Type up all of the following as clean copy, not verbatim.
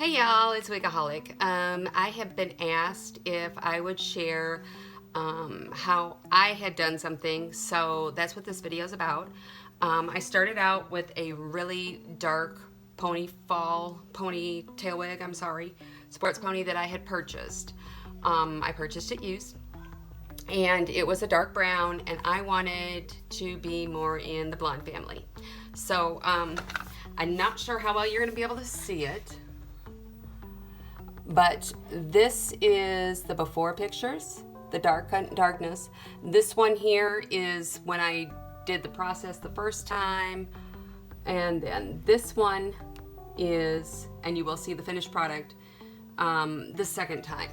Hey y'all, it's Wigaholic. I have been asked if I would share how I had done something, so that's what this video is about. I started out with a really dark ponytail wig, sports pony that I had purchased. I purchased it used, and it was a dark brown, and I wanted to be more in the blonde family. So I'm not sure how well you're going to be able to see it, but this is the before pictures, the darkness. This one here is when I did the process the first time, and then this one is, and you will see the finished product the second time.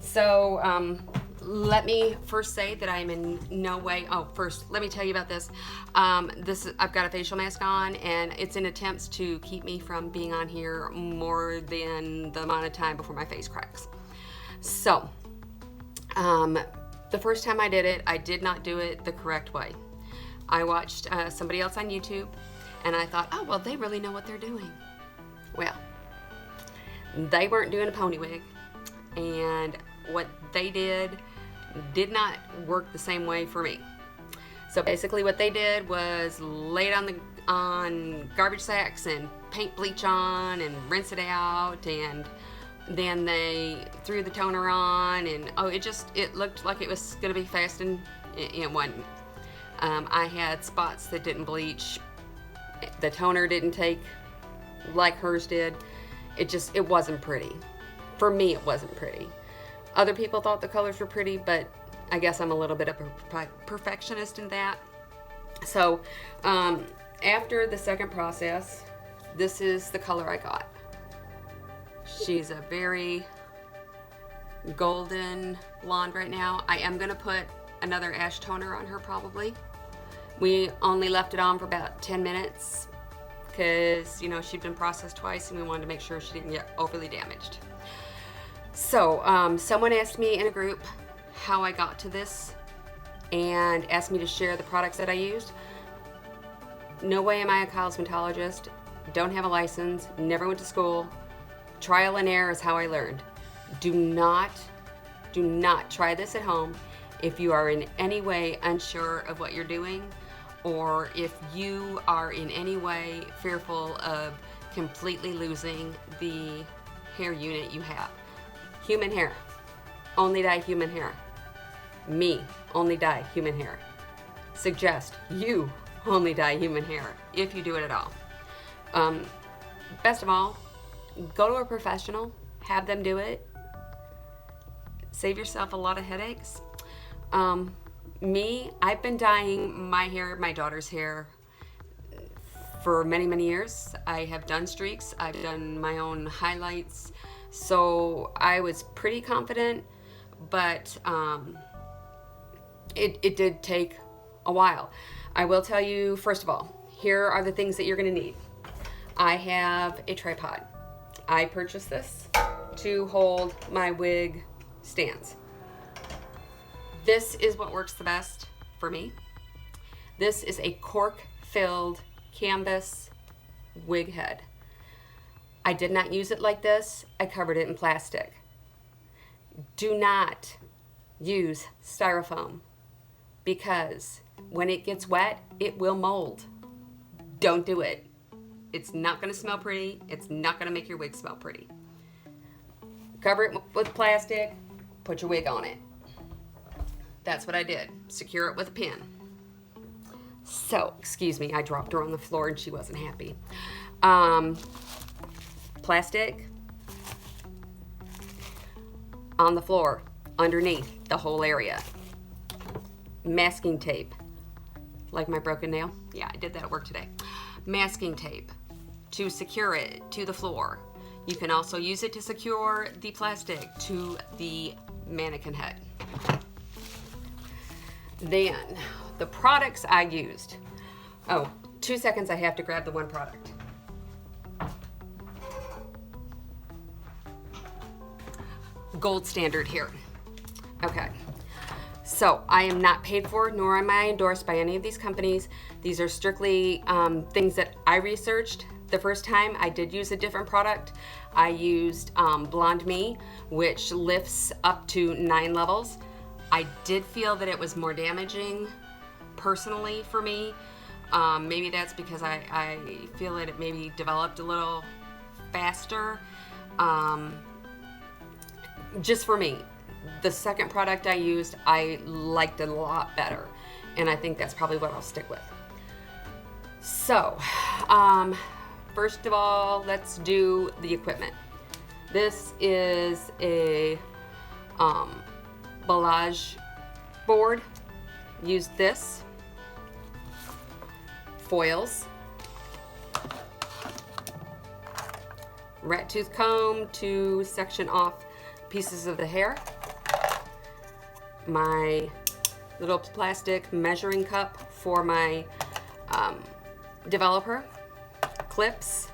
So let me first say that I'm in no way, first let me tell you about this. I've got a facial mask on, and it's in attempts to keep me from being on here more than the amount of time before my face cracks. So the first time I did it, I did not do it the correct way. I watched somebody else on YouTube, and I thought, oh, well, they really know what they're doing. Well, they weren't doing a pony wig, and what they did not work the same way for me. So basically what they did was lay it on garbage sacks and paint bleach on and rinse it out, and then they threw the toner on, and it looked like it was gonna be fast, and it wasn't. I had spots that didn't bleach. The toner didn't take like hers did. It wasn't pretty. For me, it wasn't pretty. Other people thought the colors were pretty, but I guess I'm a little bit of a perfectionist in that. So after the second process, this is the color I got. She's a very golden blonde right now. I am gonna put another ash toner on her probably. We only left it on for about 10 minutes because, she'd been processed twice, and we wanted to make sure she didn't get overly damaged. So someone asked me in a group how I got to this and asked me to share the products that I used. No way am I a cosmetologist, don't have a license, never went to school. Trial and error is how I learned. Do not try this at home if you are in any way unsure of what you're doing, or if you are in any way fearful of completely losing the hair unit you have. Human hair, only dye human hair. Me, only dye human hair. Suggest you only dye human hair if you do it at all. Best of all, go to a professional, have them do it. Save yourself a lot of headaches. Me, I've been dyeing my hair, my daughter's hair, for many, many years. I have done streaks, I've done my own highlights, so I was pretty confident, but it did take a while. I will tell you, first of all, here are the things that you're gonna need. I have a tripod. I purchased this to hold my wig stands. This is what works the best for me. This is a cork-filled canvas wig head. I did not use it like this. I covered it in plastic. Do not use styrofoam, because when it gets wet, it will mold. Don't do it. It's not gonna smell pretty. It's not gonna make your wig smell pretty. Cover it with plastic, put your wig on it. That's what I did. Secure it with a pin. So, excuse me, I dropped her on the floor and she wasn't happy. Plastic on the floor, underneath the whole area. Masking tape, like my broken nail. Yeah, I did that at work today. Masking tape to secure it to the floor. You can also use it to secure the plastic to the mannequin head. Then, the products I used. 2 seconds, I have to grab the one product. Gold standard here. Okay, so I am not paid for, nor am I endorsed by any of these companies. These are strictly things that I researched the first time I did use a different product. I used Blond Me, which lifts up to 9 levels. I did feel that it was more damaging personally for me. Maybe that's because I feel that it maybe developed a little faster. Just for me. The second product I used, I liked it a lot better. And I think that's probably what I'll stick with. So, first of all, let's do the equipment. This is a Balayage board. Use this. Foils. Rat tooth comb to section off pieces of the hair. My little plastic measuring cup for my developer. Clips.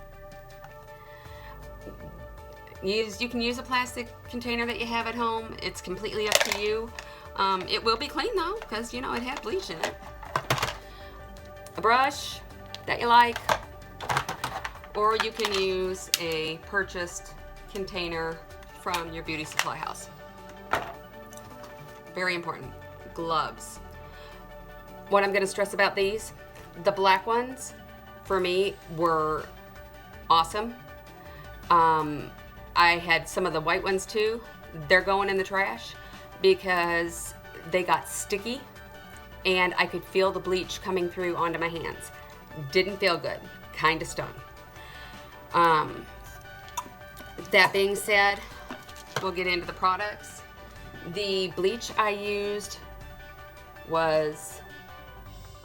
You can use a plastic container that you have at home. It's completely up to you. It will be clean though, because you know it had bleach in it. A brush that you like, or you can use a purchased container from your beauty supply house. Very important. Gloves. What I'm going to stress about these, the black ones for me were awesome. I had some of the white ones too. They're going in the trash because they got sticky and I could feel the bleach coming through onto my hands. Didn't feel good. Kind of stung. That being said, we'll get into the products. The bleach I used was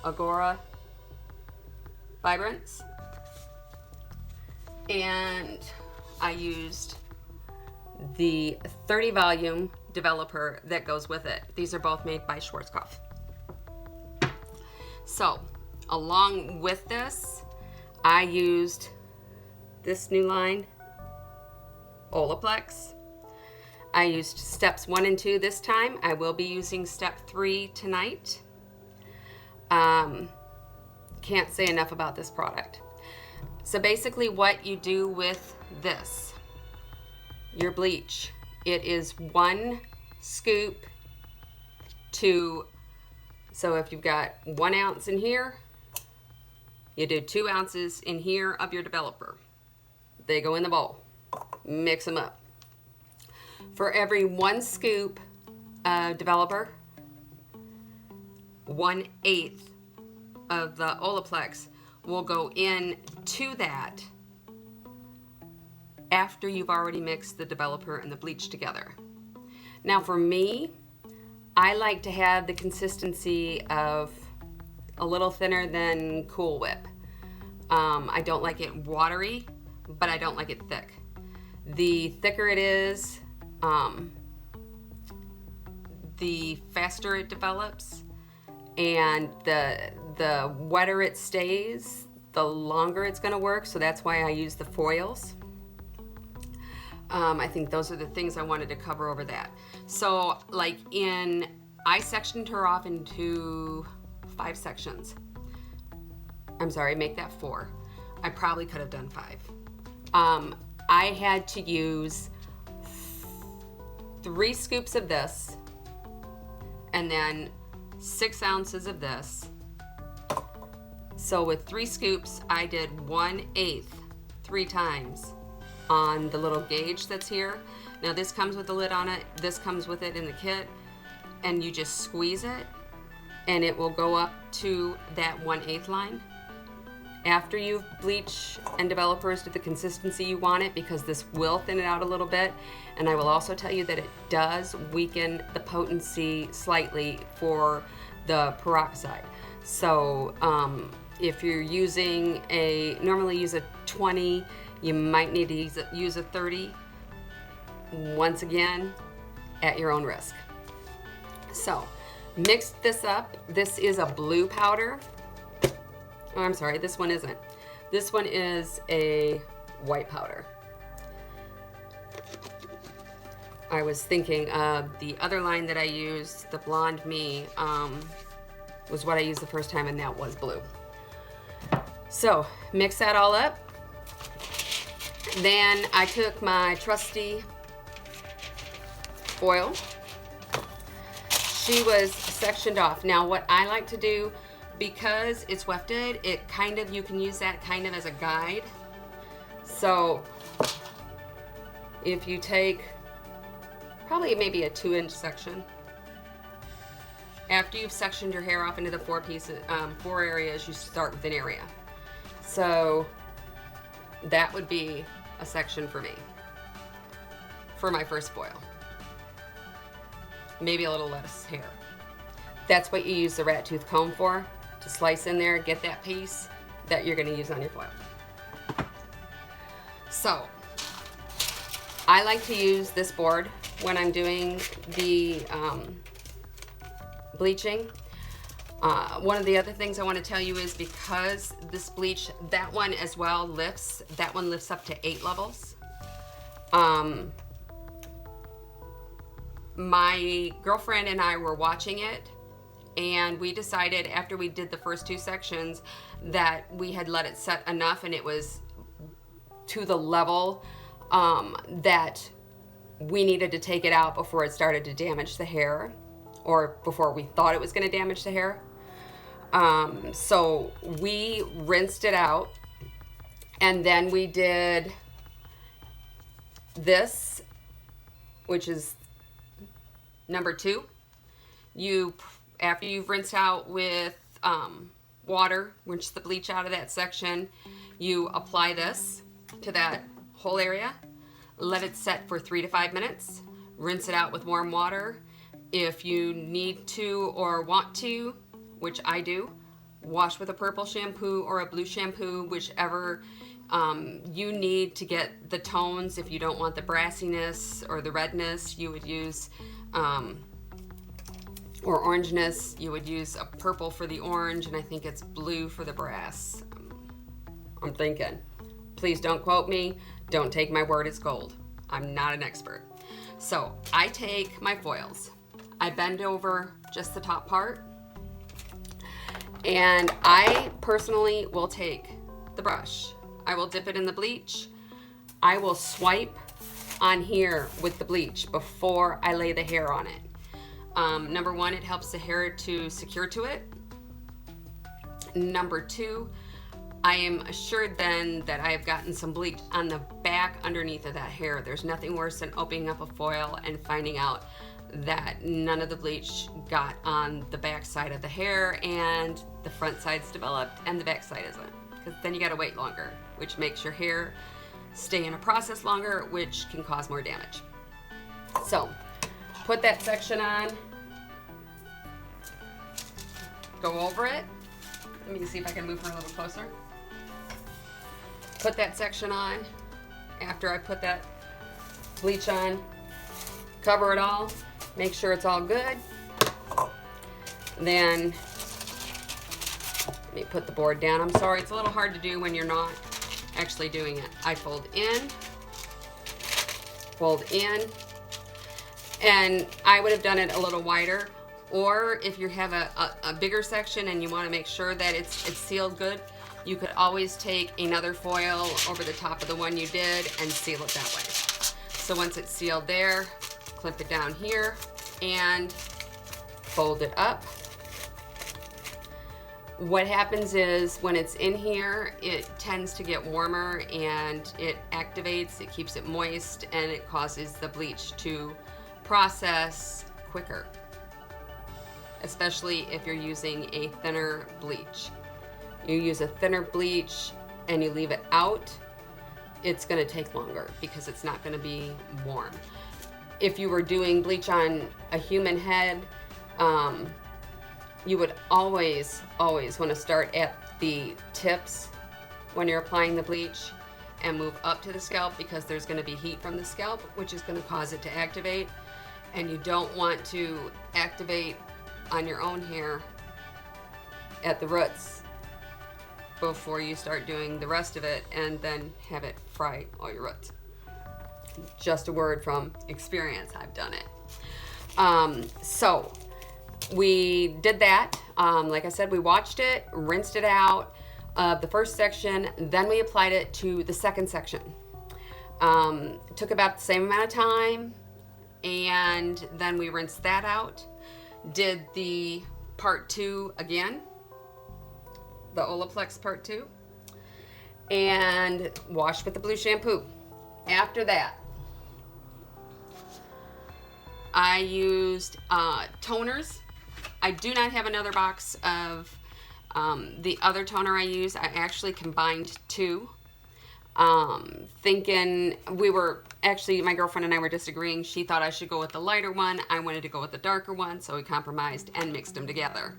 Igora Vibrance, and I used the 30 volume developer that goes with it. These are both made by Schwarzkopf. So, along with this, I used this new line, Olaplex. I used steps 1 and 2 this time. I will be using step 3 tonight. Can't say enough about this product. So basically what you do with this, your bleach, it is 1 scoop to, so if you've got 1 ounce in here, you do 2 ounces in here of your developer. They go in the bowl. Mix them up. For every 1 scoop of developer, 1/8 of the Olaplex will go in to that after you've already mixed the developer and the bleach together. Now for me, I like to have the consistency of a little thinner than Cool Whip. I don't like it watery, but I don't like it thick. The thicker it is, the faster it develops, and the wetter it stays, the longer it's going to work. So that's why I use the foils. I think those are the things I wanted to cover over that. So like I sectioned her off into 5 sections. I'm sorry, make that 4. I probably could have done 5. I had to use 3 scoops of this and then 6 ounces of this. So with 3 scoops, I did 1/8 3 times on the little gauge that's here. Now this comes with the lid on it. This comes with it in the kit, and you just squeeze it and it will go up to that 1/8 line. After you've bleached and developers to the consistency you want it, because this will thin it out a little bit. And I will also tell you that it does weaken the potency slightly for the peroxide. So if you're using normally use a 20, you might need to use a 30. Once again, at your own risk. So mix this up. This is a blue powder. Oh, I'm sorry, this one isn't. This one is a white powder. I was thinking of the other line that I used, the Blond Me, was what I used the first time, and that was blue. So mix that all up. Then I took my trusty foil. She was sectioned off. Now what I like to do, because it's wefted, it kind of, you can use that kind of as a guide. So if you take probably maybe a 2-inch section, after you've sectioned your hair off into the 4 pieces, 4 areas, you start with an area. So that would be a section for me for my first foil. Maybe a little less hair. That's what you use the rat tooth comb for, to slice in there, get that piece that you're going to use on your foil. So I like to use this board when I'm doing the bleaching. One of the other things I want to tell you is, because this bleach, that one as well lifts, that one lifts up to 8 levels. My girlfriend and I were watching it, and we decided after we did the first 2 sections that we had let it set enough, and it was to the level that we needed to take it out before it started to damage the hair, or before we thought it was going to damage the hair. So we rinsed it out, and then we did this, which is number 2. After you've rinsed out with water, rinse the bleach out of that section, you apply this to that whole area, let it set for 3 to 5 minutes, rinse it out with warm water. If you need to or want to, which I do, wash with a purple shampoo or a blue shampoo, whichever you need to get the tones. If you don't want the brassiness or the redness, you would use, or orangeness, you would use a purple for the orange, and I think it's blue for the brass. I'm thinking. Please don't quote me. Don't take my word as gold. I'm not an expert. So I take my foils. I bend over just the top part, and I personally will take the brush. I will dip it in the bleach. I will swipe on here with the bleach before I lay the hair on it. Number 1, it helps the hair to secure to it. Number 2, I am assured then that I have gotten some bleach on the back underneath of that hair. There's nothing worse than opening up a foil and finding out that none of the bleach got on the back side of the hair, and the front side's developed and the back side isn't, because then you gotta wait longer, which makes your hair stay in a process longer, which can cause more damage. So put that section on, go over it. Let me see if I can move her a little closer. Put that section on. After I put that bleach on, cover it all, make sure it's all good. Then let me put the board down. I'm sorry, it's a little hard to do when you're not actually doing it. I fold in, and I would have done it a little wider, or if you have a bigger section and you want to make sure that it's sealed good, you could always take another foil over the top of the one you did and seal it that way. So once it's sealed there, clip it down here and fold it up. What happens is when it's in here, it tends to get warmer and it activates, it keeps it moist, and it causes the bleach to process quicker, especially if you're using a thinner bleach. You use a thinner bleach and you leave it out, it's going to take longer because it's not going to be warm. If you were doing bleach on a human head, you would always want to start at the tips when you're applying the bleach and move up to the scalp, because there's going to be heat from the scalp, which is going to cause it to activate, and you don't want to activate on your own hair at the roots before you start doing the rest of it and then have it fry all your roots. Just a word from experience, I've done it. So we did that. Like I said, we watched it, rinsed it out of the first section, then we applied it to the second section. Took about the same amount of time, and then we rinsed that out. Did the part 2 again, the Olaplex part 2, and washed with the blue shampoo. After that, I used toners. I do not have another box of the other toner I use. I actually combined 2. Thinking my girlfriend and I were disagreeing. She thought I should go with the lighter one. I wanted to go with the darker one, so we compromised and mixed them together.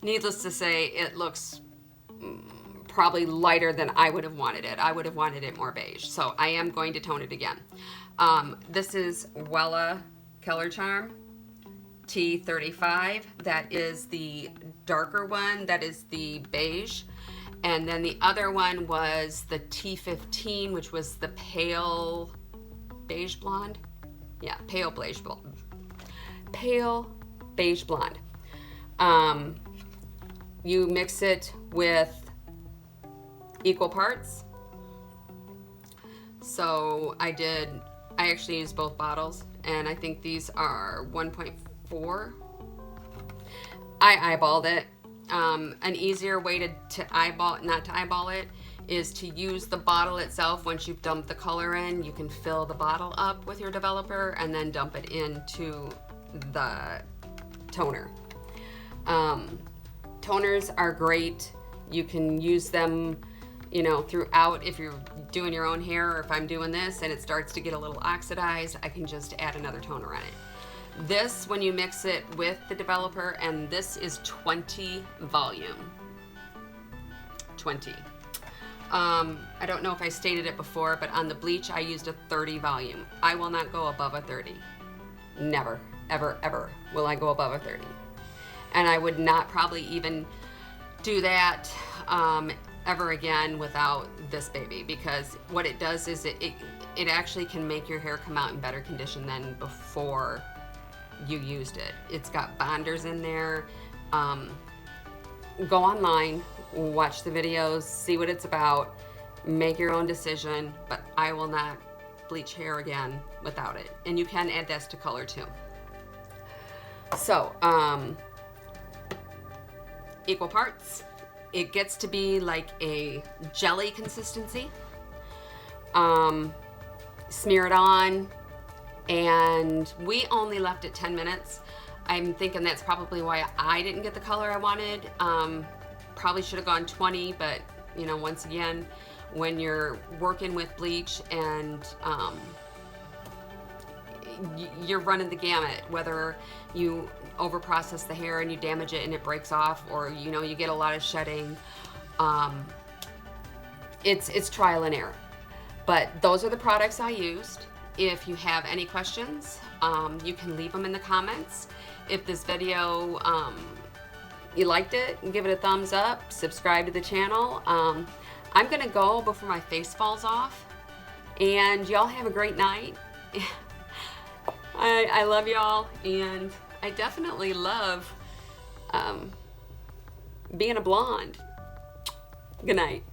Needless to say, it looks probably lighter than I would have wanted it. I would have wanted it more beige, so I am going to tone it again. This is Wella Color Charm T35. That is the darker one. That is the beige. And then the other one was the T15, which was the pale beige blonde. Yeah, pale beige blonde. Pale beige blonde. You mix it with equal parts. So I actually used both bottles, and I think these are 1.4. I eyeballed it. An easier way not to eyeball it is to use the bottle itself. Once you've dumped the color in, you can fill the bottle up with your developer and then dump it into the toner. Toners are great. You can use them, throughout. If you're doing your own hair, or if I'm doing this and it starts to get a little oxidized, I can just add another toner on it. This, when you mix it with the developer, and this is 20 volume. 20. I don't know if I stated it before, but on the bleach I used a 30 volume. I will not go above a 30. Never, ever, ever will I go above a 30. And I would not probably even do that ever again without this baby, because what it does is it actually can make your hair come out in better condition than before you used it. It's got bonders in there. Go online, watch the videos, see what it's about, make your own decision, but I will not bleach hair again without it. And you can add this to color too. So, equal parts. It gets to be like a jelly consistency. Smear it on, and we only left it 10 minutes. I'm thinking that's probably why I didn't get the color I wanted. Probably should have gone 20, but once again, when you're working with bleach and you're running the gamut, whether you overprocess the hair and you damage it and it breaks off, or you get a lot of shedding, it's trial and error. But those are the products I used. If you have any questions, you can leave them in the comments. If this video, you liked it, give it a thumbs up, subscribe to the channel. I'm gonna go before my face falls off, and y'all have a great night. I love y'all, and I definitely love being a blonde. Good night.